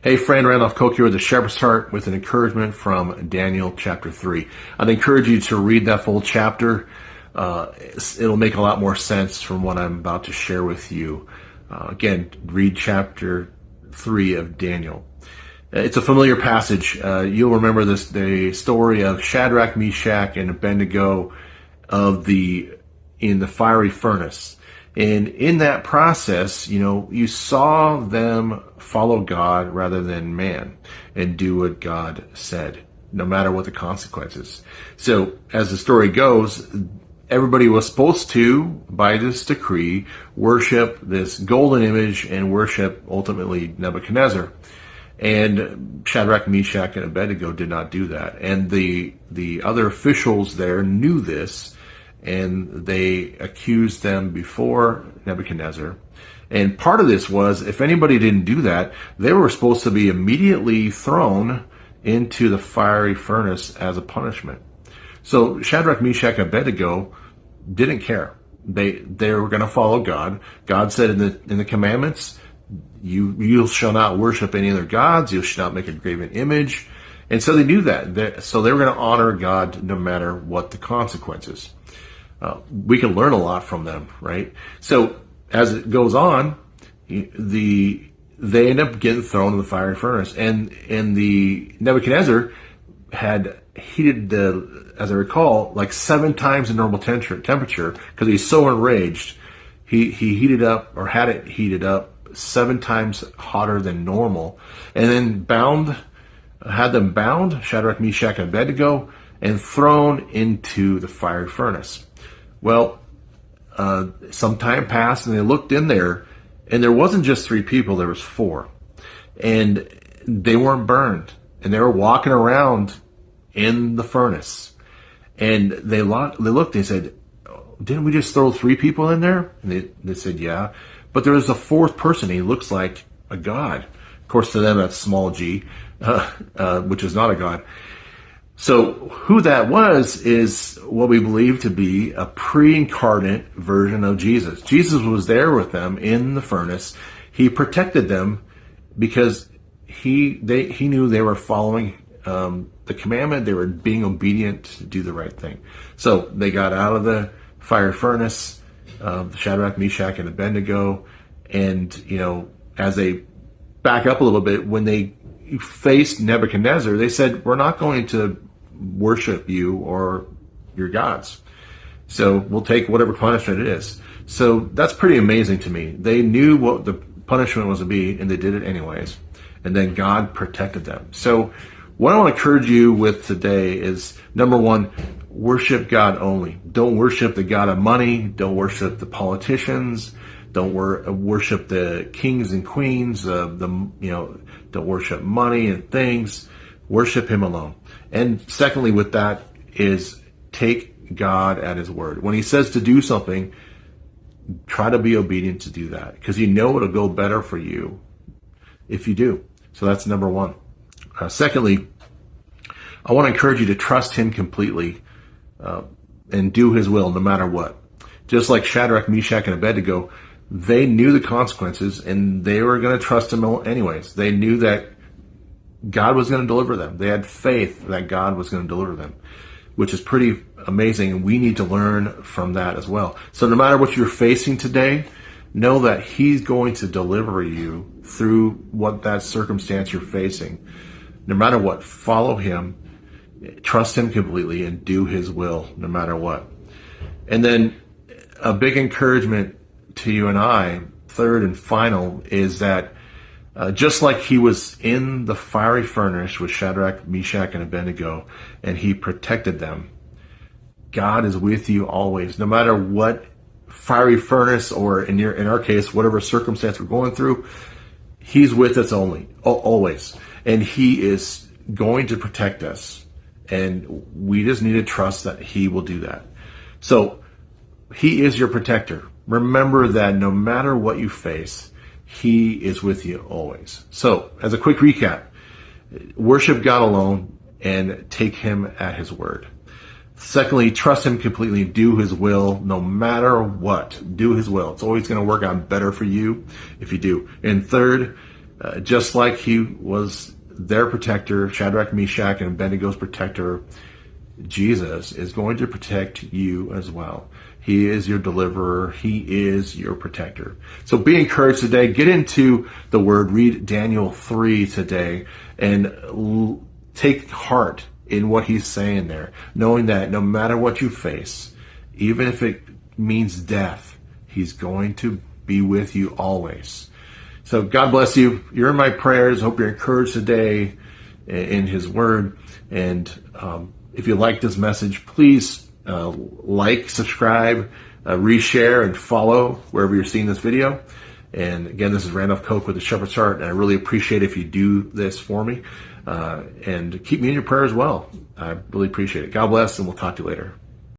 Hey friend, Randolph Koch here with the Shepherd's Heart with an encouragement from Daniel chapter 3. I'd encourage you to read that full chapter. It'll make a lot more sense from what I'm about to share with you. Again, read chapter 3 of Daniel. It's a familiar passage. You'll remember the story of Shadrach, Meshach, and Abednego in the fiery furnace. And in that process, you saw them follow God rather than man and do what God said, no matter what the consequences. So as the story goes, everybody was supposed to, by this decree, worship this golden image and worship ultimately Nebuchadnezzar. And Shadrach, Meshach, and Abednego did not do that. And the other officials there knew this, and they accused them before Nebuchadnezzar. And part of this was, if anybody didn't do that, they were supposed to be immediately thrown into the fiery furnace as a punishment. So Shadrach, Meshach, and Abednego didn't care. They were going to follow God. God said in the commandments, you shall not worship any other gods. You shall not make a graven image. And so they knew that. So they were going to honor God no matter what the consequences. We can learn a lot from them, right? So as it goes on, they end up getting thrown in the fiery furnace, and the Nebuchadnezzar had heated as I recall, like 7 times the normal temperature because he's so enraged. He heated up, or had it heated up 7 times hotter than normal, and then had them bound, Shadrach, Meshach, and Abednego, and thrown into the fiery furnace. Well, some time passed, and they looked in there, and there wasn't just 3 people, there was 4. And they weren't burned, and they were walking around in the furnace. And they looked, they said, didn't we just throw 3 people in there? And they said, yeah. But there was a 4th person, he looks like a god. Of course, to them, that's small g, which is not a god. So who that was is what we believe to be a pre-incarnate version of Jesus. Jesus was there with them in the furnace. He protected them because he knew they were following the commandment. They were being obedient to do the right thing. So they got out of the fire furnace, Shadrach, Meshach, and Abednego. And, as they back up a little bit, when they faced Nebuchadnezzar, they said, we're not going to worship you or your gods. So we'll take whatever punishment it is. So that's pretty amazing to me. They knew what the punishment was to be, and they did it anyways. And then God protected them. So what I want to encourage you with today is, number 1, worship God only. Don't worship the god of money. Don't worship the politicians. Don't worship the kings and queens. Don't worship money and things. Worship Him alone. And secondly, with that is take God at His word. When He says to do something, try to be obedient to do that, because it'll go better for you if you do. So that's number 1. Secondly, I want to encourage you to trust Him completely and do His will no matter what. Just like Shadrach, Meshach, and Abednego, they knew the consequences, and they were going to trust Him anyways. They knew that God was going to deliver them. They had faith that God was going to deliver them, which is pretty amazing, and we need to learn from that as well. So no matter what you're facing today, know that He's going to deliver you through what that circumstance you're facing. No matter what, follow Him, trust Him completely, and do His will no matter what. And then a big encouragement to you and I, third and final, is that just like He was in the fiery furnace with Shadrach, Meshach, and Abednego, and He protected them, God is with you always, no matter what fiery furnace, or in our case, whatever circumstance we're going through. He's with us always, and He is going to protect us, and we just need to trust that He will do that. So He is your protector. Remember that no matter what you face, He is with you always. So, as a quick recap, worship God alone and take Him at His word. Secondly, trust Him completely, do His will no matter what. Do His will. It's always going to work out better for you if you do. And third, Just like he was their protector, Shadrach, Meshach, and Abednego's protector, Jesus is going to protect you as well. He is your deliverer. He is your protector. So be encouraged today. Get into the Word. Read Daniel 3 today and take heart in what he's saying there, knowing that no matter what you face, even if it means death, he's going to be with you always. So God bless you. You're in my prayers. Hope you're encouraged today in his word. And if you like this message, please like, subscribe, reshare, and follow wherever you're seeing this video. And again, this is Randolph Koch with the Shepherd's Heart, and I really appreciate if you do this for me. And keep me in your prayer as well. I really appreciate it. God bless, and we'll talk to you later.